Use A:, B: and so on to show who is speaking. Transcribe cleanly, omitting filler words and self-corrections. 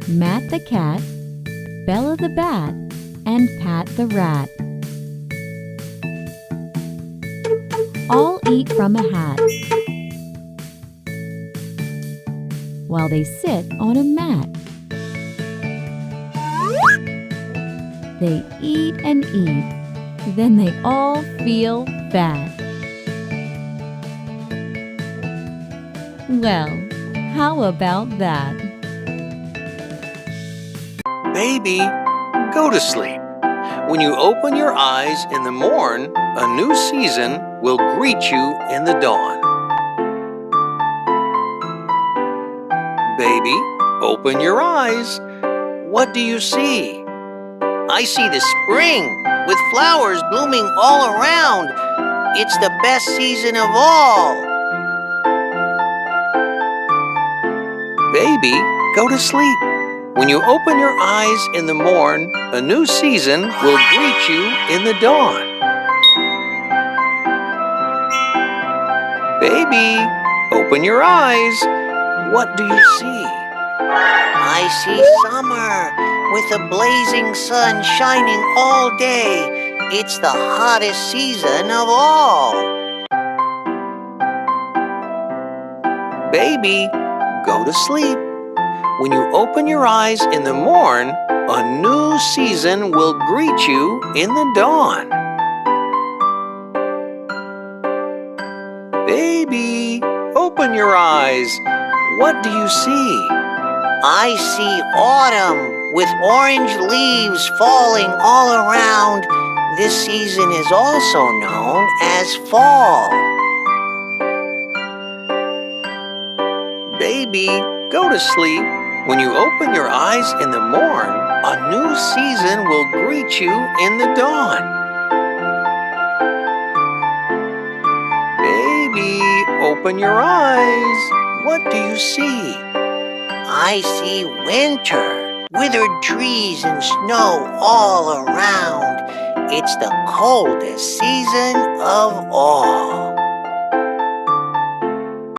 A: Matt the cat, Bella the bat, and Pat the rat all eat from a hat while they sit on a mat. They eat and eat, then they all feel fat. Well, how about that?
B: Baby, go to sleep. When you open your eyes in the morn, a new season will greet you in the dawn. Baby, open your eyes. What do you see? I see the spring with flowers blooming all around. It's the best season of all. Baby, go to sleep. When you open your eyes in the morn, a new season will greet you in the dawn. Baby, open your eyes. What do you see? I see summer with a blazing sun shining all day. It's the hottest season of all. Baby, go to sleep. When you open your eyes in the morn, a new season will greet you in the dawn. Baby, open your eyes. What do you see? I see autumn with orange leaves falling all around. This season is also known as fall. Baby, go to sleep. When you open your eyes in the morn, a new season will greet you in the dawn. Baby, open your eyes. What do you see? I see winter, withered trees and snow all around. It's the coldest season of all.